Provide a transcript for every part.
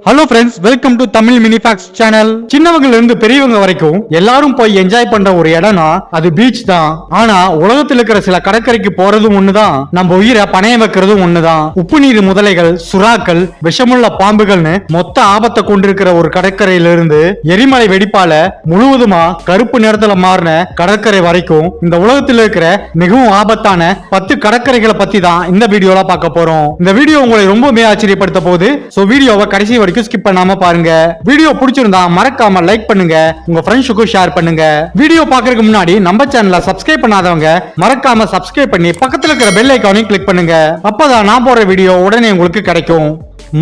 Hello friends, welcome to Tamil mini facts channel. சின்னவங்கல இருந்து பெரியவங்க வரைக்கும் எல்லாரும் போய் என்ஜாய் பண்ற ஒரு இடம்னா அது பீச் தான். ஆனா உலகத்தில் இருக்கிற சில கடற்கரைக்கு போறதும் ஒண்ணுதான், நம்ம உயிரை பணைய வைக்கிறதும் ஒண்ணுதான். உப்பு நீர் முதலைகள், சுறாக்கள், விஷமுள்ள பாம்புகள்னு மொத்த ஆபத்தை கொண்டிருக்கிற ஒரு கடற்கரையில இருந்து எரிமலை வெடிப்பால முழுவதுமா கருப்பு நிறத்துல மாறின கடற்கரை வரைக்கும் இந்த உலகத்தில் இருக்கிற மிகவும் ஆபத்தான 10 கடற்கரைகளை பத்தி தான் இந்த வீடியோல பார்க்க போறோம். இந்த வீடியோ உங்களை ரொம்பவே ஆச்சரியப்படுத்த போகுது. சோ வீடியோவை கடைசி வரைக்கும் ஸ்கிப் பண்ணாம பாருங்க. வீடியோ பிடிச்சிருந்தா மறக்காம லைக் பண்ணுங்க, உங்க ஃப்ரெண்ட்ஸுக்கு ஷேர் பண்ணுங்க. வீடியோ பார்க்கறதுக்கு முன்னாடி நம்ம சேனலை சப்ஸ்கிரைப் பண்ணாதவங்க மறக்காம சப்ஸ்கிரைப் பண்ணி பக்கத்துல இருக்கிற பெல் ஐகானையும் கிளிக் பண்ணுங்க. அப்பதான் நான் போற வீடியோ உடனே உங்களுக்கு கிடைக்கும்.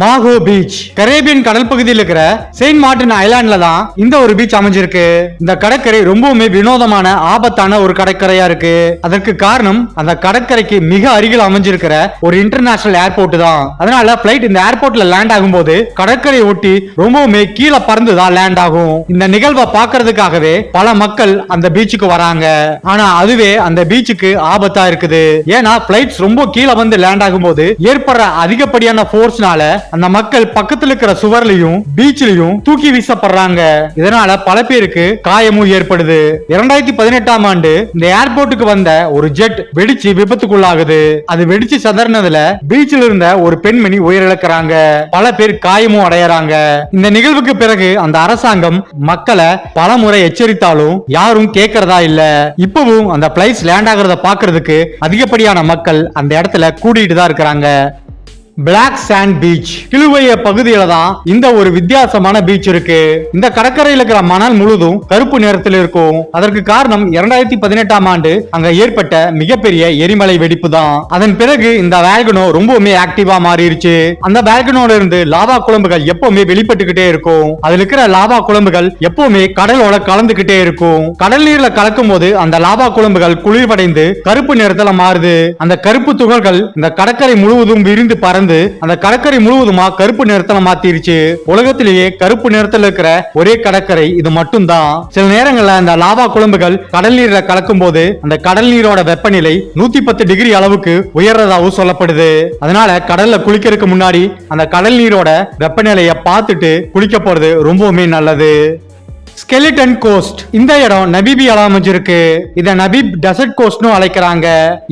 மாகோ பீச் கரேபியன் கடல் பகுதியில் இருக்கிற செயின்ட் மார்டின் ஐலாண்ட்ல தான் இந்த ஒரு பீச் அமைஞ்சிருக்கு. இந்த கடற்கரை ரொம்பவுமே வினோதமான ஆபத்தான ஒரு கடற்கரையா இருக்கு. அதற்கு காரணம் அந்த கடற்கரைக்கு மிக அருகில் அமைஞ்சிருக்கிற ஒரு இன்டர்நேஷனல் ஏர்போர்ட் தான். அதனால பிளைட் இந்த ஏர்போர்ட்ல லேண்ட் ஆகும்போது கடற்கரையை ஒட்டி ரொம்பவுமே கீழே பறந்து தான் லேண்ட் ஆகும். இந்த நிகழ்வை பார்க்கறதுக்காகவே பல மக்கள் அந்த பீச்சுக்கு வராங்க. ஆனா அதுவே அந்த பீச்சுக்கு ஆபத்தா இருக்குது. ஏன்னா பிளைட்ஸ் ரொம்ப கீழே வந்து லேண்ட் ஆகும்போது ஏற்படுற அதிகப்படியான போர்ஸ்னால அந்த மக்கள் பக்கத்துல இருக்கிற சுவர்லயும் பீச்லயும் தூக்கி வீசப்படுறாங்க. இதனால பல பேருக்கு காயமும் ஏற்படுது. 2018ஆம் ஆண்டு இந்த ஏர்போர்ட்டுக்கு வந்த ஒரு ஜெட் வெடிச்சு விபத்துக்குள்ளாகுது. அது வெடிச்சு சதறினதுல பீச்சில் இருந்த ஒரு பெண்மணி உயிரிழக்கிறாங்க. பல பேர் காயமும் அடையறாங்க. இந்த நிகழ்வுக்கு பிறகு அந்த அரசாங்கம் மக்களை பல முறை எச்சரித்தாலும் யாரும் கேட்கறதா இல்ல. இப்பவும் அந்த பிளைட்ஸ் லேண்ட் ஆகிறத பாக்குறதுக்கு அதிகப்படியான மக்கள் அந்த இடத்துல கூடிட்டு தான் இருக்கிறாங்க. பிளாக் சாண்ட் பீச் கிழுவைய பகுதியில தான் இந்த ஒரு வித்தியாசமான பீச் இருக்கு. இந்த கடற்கரையில் இருக்கிற மணல் முழுதும் கருப்பு நிறத்தில் இருக்கும். அதற்கு காரணம் 2018ஆம் ஆண்டு அங்க ஏற்பட்ட மிகப்பெரிய எரிமலை வெடிப்பு தான். அதன் பிறகு இந்த வேல்கனோ ரொம்பவுமே ஆக்டிவா மாறிடுச்சு. அந்த வேல்கனோல இருந்து லாவா குழம்புகள் எப்பவுமே வெளிப்பட்டுக்கிட்டே இருக்கும். அதுல இருக்கிற லாவா குழம்புகள் எப்பவுமே கடலோட கலந்துகிட்டே இருக்கும். கடல் நீர்ல கலக்கும் போது அந்த லாவா குழம்புகள் குளிர்வடைந்து கருப்பு நிறத்துல மாறுது. அந்த கருப்பு துகள்கள் இந்த கடற்கரை முழுவதும் விரிந்து பறந்து அந்த கடற்கரை முழுவதுமா கருப்பு நிறத்துல மாத்திருச்சு. உலகத்திலேயே கருப்பு நிறத்துல இருக்கிற ஒரே கடற்கரை இது மட்டும் தான். சில நேரங்கள்ல அந்த லாவா குழம்புகள் கடல் நீர்ல கலக்கும் போது அந்த கடல் நீரோட வெப்பநிலை 110 டிகிரி அளவுக்கு உயர்றதாகவும் சொல்லப்படுது. அதனால கடல்ல குளிக்கிறதுக்கு முன்னாடி அந்த கடல் நீரோட வெப்பநிலையை பார்த்துட்டு குளிக்க போறது ரொம்பவுமே நல்லது. ஸ்கெலிட்டன் கோஸ்ட் இந்த இடம் நபீபியால அமைஞ்சிருக்கு. இத நபீப் டெசர்ட் கோஸ்ட்னு அழைக்கிறாங்க.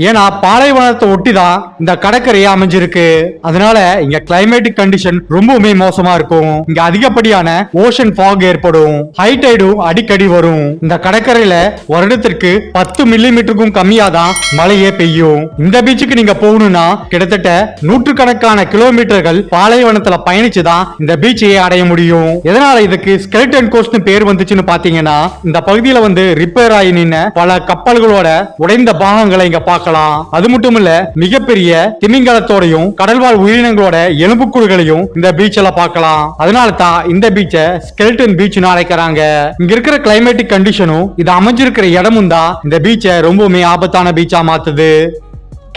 ஏன்னா பாலைவனத்தை ஒட்டி தான் இந்த கடற்கரையை அமைஞ்சிருக்கு. அதனால இங்க கிளைமேட்டிக் கண்டிஷன் ரொம்பவுமே மோசமா இருக்கும். இங்க அதிகப்படியான ஓஷன் ஃபாக் ஏற்படும். ஹை டைடும் அடிக்கடி வரும். இந்த கடற்கரையில வருடத்திற்கு 10 மில்லிமீட்டருக்கும் கம்மியா தான் மழையே பெய்யும். இந்த பீச்சுக்கு நீங்க போகணும்னா கிட்டத்தட்ட நூற்றுக்கணக்கான கிலோமீட்டர்கள் பாலைவனத்துல பயணிச்சுதான் இந்த பீச்சையே அடைய முடியும். எதனால இதுக்கு ஸ்கெலிட்டன் கோஸ்ட்னு பேர் வந்துச்சுன்னு பாத்தீங்கன்னா, இந்த பகுதியில வந்து ரிப்பேர் ஆகி நின்ன பல கப்பல்களோட உடைந்த பாகங்களை இங்க பார்க்கலாம். அது மட்டும் இல்ல, மிகப்பெரிய திமிங்கலத்தோடையும் கடல்வாழ் உயிரினங்களோட எலும்புக்கூடுகளையும் இந்த பீச்ல பார்க்கலாம். அதனால தான் இந்த பீச்சை ஸ்கெலிட்டன் பீச்னு அழைக்கிறாங்க. இங்க இருக்கிற கிளைமேட்டிக் கண்டிஷனும் இது அமைஞ்சிருக்கிற இடமும் தான் இந்த பீச்சை ரொம்பவுமே ஆபத்தான பீச்சா மாத்துது.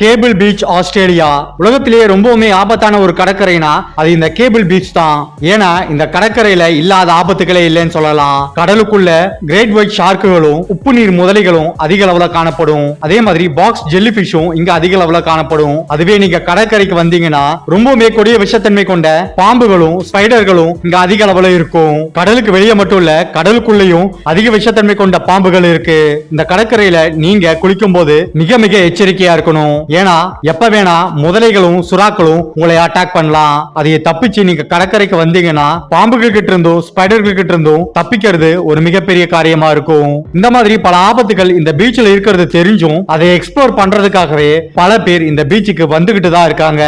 கேபிள் பீச் ஆஸ்திரேலியா உலகத்திலேயே ரொம்பவுமே ஆபத்தான ஒரு கடற்கரைனா அது இந்த கேபிள் பீச் தான். ஏன்னா இந்த கடற்கரையில இல்லாத ஆபத்துகளே இல்லைன்னு சொல்லலாம். கடலுக்குள்ள கிரேட் ஒயிட் ஷார்க்குகளும் உப்பு நீர் முதலைகளும் அதிக அளவுல காணப்படும். அதே மாதிரி பாக்ஸ் ஜெல்லி பிஷும் இங்க அதிக அளவுல காணப்படும். அதுவே நீங்க கடற்கரைக்கு வந்தீங்கன்னா ரொம்பவுமே கொடிய விஷத்தன்மை கொண்ட பாம்புகளும் ஸ்பைடர்களும் இங்க அதிக அளவுல இருக்கும். கடலுக்கு வெளியே மட்டும் இல்ல, கடலுக்குள்ளேயும் அதிக விஷத்தன்மை கொண்ட பாம்புகள் இருக்கு. இந்த கடற்கரையில நீங்க குளிக்கும் போது மிக மிக எச்சரிக்கையா இருக்கணும். ஏன்னா எப்ப வேணா முதலைகளும் சுறாக்களும் உங்களை அட்டாக் பண்ணலாம். அதை தப்பிச்சு நீங்க கடற்கரைக்கு வந்தீங்கன்னா பாம்புகள் கிட்ட இருந்தும் ஸ்பைடர்கள் கிட்ட இருந்தும் தப்பிக்கிறது ஒரு மிகப்பெரிய காரியமா இருக்கும். இந்த மாதிரி பல ஆபத்துகள் இந்த பீச்ல இருக்கிறது தெரிஞ்சும் அதை எக்ஸ்ப்ளோர் பண்றதுக்காகவே பல பேர் இந்த பீச்சுக்கு வந்துகிட்டு தான் இருக்காங்க.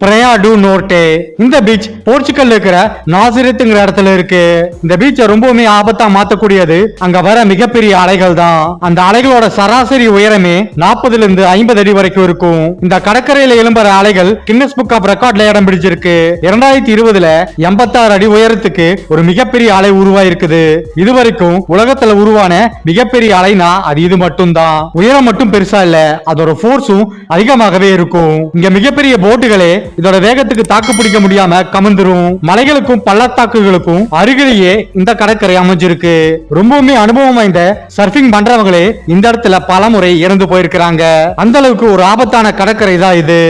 பிரயா டு நோர்டே இந்த பீச் போர்ச்சுகல்ல இருக்கிற நாசிரத்துங்கிற இடத்துல இருக்கு. இந்த பீச்சை ரொம்பவுமே ஆபத்தா மாத்தக்கூடியது அங்க வர மிகப்பெரிய அலைகள் தான். அந்த அலைகளோட சராசரி உயரமே 40 இருந்து 50 அடி வரைக்கும் இருக்கும். இந்த கடற்கரையில எழும்புற அலைகள் கின்னஸ் புக் ஆஃப் ரெக்கார்ட்ல இடம் பிடிச்சிருக்கு. 2020ல 86 அடி உயரத்துக்கு ஒரு மிகப்பெரிய அலை உருவாயிருக்குது. இதுவரைக்கும் உலகத்துல உருவான மிகப்பெரிய அலைனா அது இது மட்டும் தான். உயரம் மட்டும் பெருசா இல்ல, அதோட போர்ஸும் அதிகமாகவே இருக்கும். இங்க மிகப்பெரிய போட்டுகளே இதோட வேகத்துக்கு தாக்கு பிடிக்க முடியாம கமந்துரும். மலைகளுக்கும் பள்ளத்தாக்குகளுக்கும் அருகிலேயே இந்த கடற்கரை அமைஞ்சிருக்கு. ரொம்பவுமே அனுபவம் வாய்ந்த சர்ஃபிங் பண்றவங்களே இந்த இடத்துல பல முறை இறந்து போயிருக்கிறாங்க. அந்த அளவுக்கு ஒரு ஆபத்தான கடற்கரை தான் இது.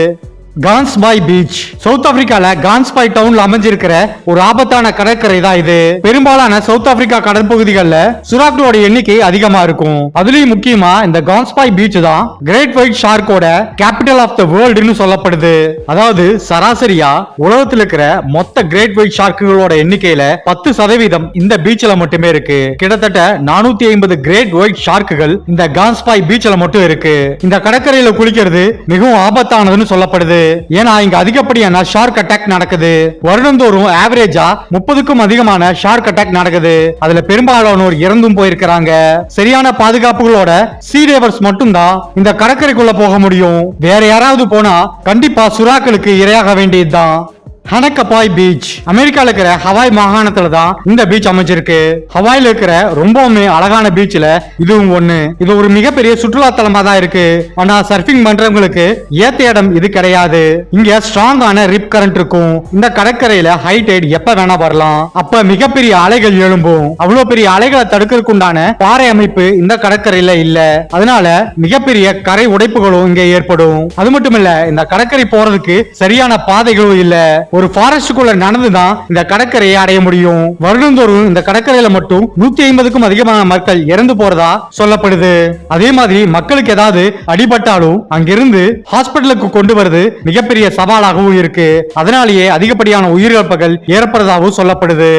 கான்ஸ்பாய் பீச் சவுத் ஆப்பிரிக்கால கான்ஸ்பாய் டவுன்ல அமைஞ்சிருக்கிற ஒரு ஆபத்தான கடற்கரை தான் இது. பெரும்பாலான சவுத் ஆப்பிரிக்கா கடற்பகுதிகள்ல சுறாக்களோட எண்ணிக்கை அதிகமா இருக்கும். அதுலயும் முக்கியமா இந்த கான்ஸ்பாய் பீச் தான் கிரேட் ஒயிட் ஷார்க்கோட கேபிட்டல் ஆஃப் த வேர்ல்டுன்னு சொல்லப்படுது. அதாவது சராசரியா உலகத்தில் இருக்கிற மொத்த கிரேட் ஒயிட் ஷார்க்குகளோட எண்ணிக்கையில 10% இந்த பீச்ல மட்டுமே இருக்கு. கிட்டத்தட்ட 450 கிரேட் ஒயிட் ஷார்க்குகள் இந்த கான்ஸ்பாய் பீச்ல மட்டும் இருக்கு. இந்த கடற்கரையில குளிக்கிறது மிகவும் ஆபத்தானதுன்னு சொல்லப்படுது. ஏன்னா இங்க அதிகப்படியான ஷார்க் அட்டாக் நடக்குது. வருடந்தோறும் ஆவரேஜா 30க்கும் அதிகமான ஷார்க் அட்டாக் நடக்குது. அதுல பெரும்பாலானோர் இறந்தும் போயிருக்கிறாங்க. சரியான பாதுகாப்புகளோட சீ டைவர்ஸ் மட்டும் தான் இந்த கடற்கரைக்குள்ள போக முடியும். வேற யாராவது போனா கண்டிப்பா சுறாக்களுக்கு இரையாக வேண்டியதுதான். ஹனக்கபாய் பீச் அமெரிக்கால இருக்கிற ஹவாய் மாகாணத்துல தான் இந்த பீச் அமைஞ்சிருக்கு. ஹவாயில இருக்கிற ரொம்பவுமே அழகான பீச்ல இதுவும் ஒண்ணு. இது ஒரு மிகப்பெரிய சுற்றுலா தலமா தான் இருக்கு. ஆனா சர்ஃபிங் பண்றவங்களுக்கு ஏத்த இடம் இது கிடையாது. இங்க ஸ்ட்ராங்கான ரிப் கரண்ட் இருக்கும். இந்த கடற்கரையில ஹை டைட் எப்ப வேணா வரலாம். அப்ப மிகப்பெரிய அலைகள் எழும்பும். அவ்வளவு பெரிய அலைகளை தடுக்கிறதுக்கு உண்டான பாறை அமைப்பு இந்த கடற்கரையில இல்ல. அதனால மிகப்பெரிய கரை உடைப்புகளும் இங்க ஏற்படும். அது மட்டும் இல்ல, இந்த கடற்கரை போறதுக்கு சரியான பாதைகளும் இல்ல. ஒரு ஃபாரஸ்டுக்குள்ள நடந்துதான் இந்த கடற்கரையை அடைய முடியும். வருடந்தோறும் இந்த கடற்கரையில மட்டும் 150க்கும் அதிகமான மக்கள் இறந்து போறதா சொல்லப்படுது. அதே மாதிரி மக்களுக்கு ஏதாவது அடிபட்டாலும் அங்கிருந்து ஹாஸ்பிட்டலுக்கு கொண்டு வருது மிகப்பெரிய சவாலாகவும் இருக்கு. அதனாலேயே அதிகப்படியான உயிரிழப்புகள் ஏற்படுறதாகவும் சொல்லப்படுது.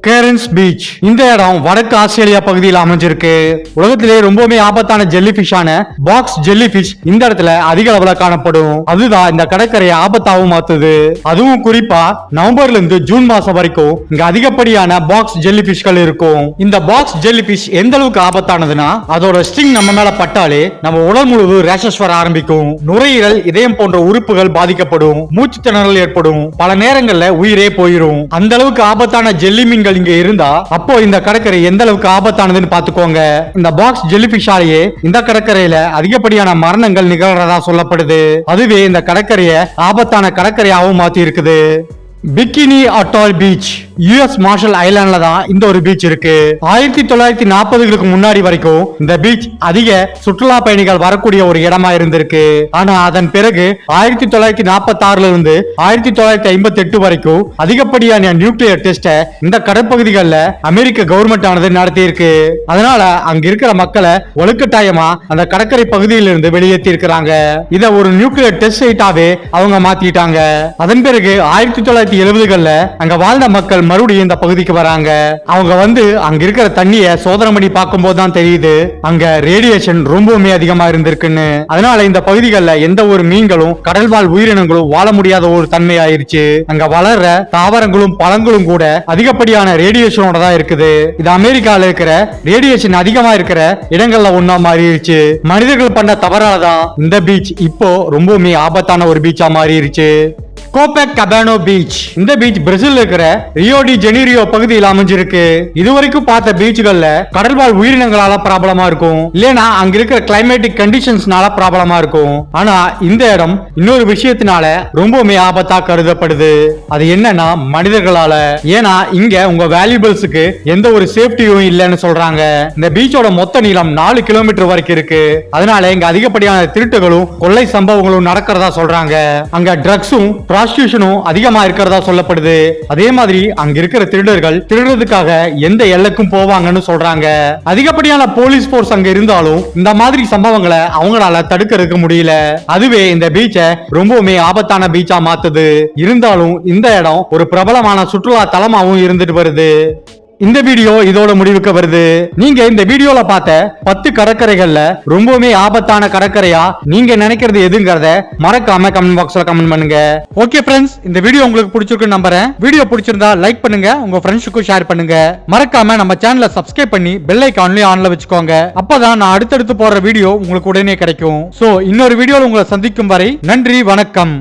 கேரன்ஸ் பீச் இந்த இடம் வடக்கு ஆஸ்திரேலியா பகுதியில் அமைஞ்சிருக்கு. உலகத்திலே ரொம்பவே ஆபத்தான ஜெல்லி ஃபிஷான பாக்ஸ் ஜெல்லி ஃபிஷ் இந்த இடத்துல அதிக அளவுல காணப்படும். அதுதான் இந்த கடற்கரையை ஆபத்தாகவும் மாத்துது. அதுவும் குறிப்பா நவம்பர்ல இருந்து ஜூன் மாசம் வரைக்கும் இங்க அதிகப்படியான பாக்ஸ் ஜெல்லி ஃபிஷ்கள் இருக்கும். இந்த பாக்ஸ் ஜெல்லி ஃபிஷ் எந்த அளவுக்கு ஆபத்தானதுன்னா அதோட ஸ்டிங் நம்ம மேல பட்டாலே நம்ம உடல் முழுவதும் ரேஷஸ் வர ஆரம்பிக்கும். நுரையீரல், இதயம் போன்ற உறுப்புகள் பாதிக்கப்படும். மூச்சு திணறல் ஏற்படும். பல நேரங்கள்ல உயிரே போயிரும். அந்த அளவுக்கு ஆபத்தான ஜெல்லி மீன்கள் இங்க இருந்தா அப்போ இந்த கடற்கரை எந்த அளவுக்கு ஆபத்தானதுன்னு பாத்துக்கோங்க. இந்த பாக்ஸ் ஜெல்லிஃபிஷாலேயே இந்த கடற்கரையில அதிகப்படியான மரணங்கள் நிகழ்றதா சொல்லப்படுது. அதுவே இந்த கடற்கரையை ஆபத்தான கடற்கரையாகவும் மாத்தி இருக்குது. Bikini atoll beach US Marshall ஐலாண்ட்ல தான் இந்த ஒரு பீச் இருக்கு. 1940களுக்கு முன்னாடி வரைக்கும் இந்த பீச் அதிக சுற்றுலா பயணிகள் வரக்கூடிய ஒரு இடமா இருந்திருக்கு. ஆனா அதன் பிறகு 1946ல இருந்து 1958 வரைக்கும் அதிகப்படியான நியூக்ளியர் டெஸ்ட இந்த கடற்பகுதிகளில் அமெரிக்க கவர்மெண்ட் ஆனது நடத்தி இருக்கு. அதனால அங்க இருக்கிற மக்களை வலுக்கட்டாயமா அந்த கடற்கரை பகுதியில் இருந்து வெளியேற்றி இருக்கிறாங்க. இத ஒரு நியூக்ளியர் டெஸ்ட் சைட்டாவே அவங்க மாத்திட்டாங்க. அதன் பிறகு 1970கள்ல அங்க வாழ்ந்த மக்கள் மறுபடியும் இந்த பகுதிக்கு வராங்க. அவங்க வந்து அங்க இருக்கிற தண்ணிய சோதனை பண்ணி பார்க்கும்போது தான் தெரியுது அங்க ரேடியேஷன் ரொம்பவுமே அதிகமா இருந்திருக்குன்னு. அதனால இந்த பகுதிகளில் எந்த ஒரு மீன்களும் கடல்வாழ் உயிரினங்களும் வாழ முடியாத ஒரு தன்மை ஆயிருச்சு. அங்க வளர்ற தாவரங்களும் பழங்களும் கூட அதிகப்படியான ரேடியேஷனோட தான் இருக்குது. இது அமெரிக்கால இருக்கிற ரேடியேஷன் அதிகமா இருக்கிற இடங்கள்ல ஒன்னா மாறிடுச்சு. மனிதர்கள் பண்ண தவறாலதான் இந்த பீச் இப்போ ரொம்பவுமே ஆபத்தான ஒரு பீச்சா மாறிடுச்சு. கோபெக்கபானோ பீச் இந்த பீச் பிரேசில் இருக்கிற ரியோ டி ஜெனீரியோ பகுதியில் அமைஞ்சிருக்கு. இதுவரைக்கும் பார்த்த பீச்சுகள்ல கடல்வாழ் உயிரினங்களால ப்ராப்ளமா இருக்கும், இல்லனா அங்க இருக்கிற கிளைமேட்டிக் கண்டிஷன்ஸ்னால ப்ராப்ளமா இருக்கும். ஆனா இந்த இடம் இன்னொரு விஷயத்தினால ரொம்பவுமே ஆபத்தா கருதப்படுது. அது என்னன்னா மனிதர்களால. ஏன்னா இங்க உங்க வேல்யூபிள்ஸுக்கு எந்த ஒரு சேஃப்டியும் இல்லைன்னு சொல்றாங்க. இந்த பீச்சோட மொத்த நீளம் 4 கிலோமீட்டர் வரைக்கும் இருக்கு. அதனால இங்க அதிகப்படியான திருட்டுகளும் கொள்ளை சம்பவங்களும் நடக்கிறதா சொல்றாங்க. அங்க ட்ரக்ஸும் ப்ராஸ்டியூஷனும் அதிகமா இருக்கிறதா சொல்லப்படுது. அதே மாதிரி அங்க இருக்கிற திருடர்கள் திருடுறதுக்காக எந்த எல்லைக்கும் போவாங்கன்னு சொல்றாங்க. அதிகப்படியான போலீஸ் போர்ஸ் அங்க இருந்தாலும் இந்த மாதிரி சம்பவங்களை அவங்களால தடுக்கிறதுக்கு முடியல. அதுவே இந்த பீச்சை ரொம்பவுமே ஆபத்தான பீச்சா மாத்துது. இருந்தாலும் இந்த இடம் ஒரு பிரபலமான சுற்றுலா தலமாவும் இருந்துட்டு வருது. இந்த வீடியோ இதோட முடிவுக்கு வருது. நீங்க இந்த வீடியோல பார்த்த 10 கடற்கரைகள்ல ரொம்பவுமே ஆபத்தான கடற்கரையா நீங்க நினைக்கிறது எதுங்கறத மறக்காம கமெண்ட் பாக்ஸ்ல கமெண்ட் பண்ணுங்க. ஓகே ஃப்ரெண்ட்ஸ், இந்த வீடியோ உங்களுக்கு பிடிச்சிருக்குன்னு நம்புறேன். வீடியோ பிடிச்சிருந்தா லைக் பண்ணுங்க, உங்க ஃப்ரெண்ட்ஸுக்கும் ஷேர் பண்ணுங்க. மறக்காம நம்ம சேனலை சப்ஸ்கிரைப் பண்ணி பெல் ஐகான்லயும் ஆன்ல வச்சுக்கோங்க. அப்பதான் நான் அடுத்தடுத்து போடுற வீடியோ உங்களுக்கு உடனே கிடைக்கும். சோ இன்னொரு வீடியோல உங்களை சந்திக்கும் வரை நன்றி, வணக்கம்.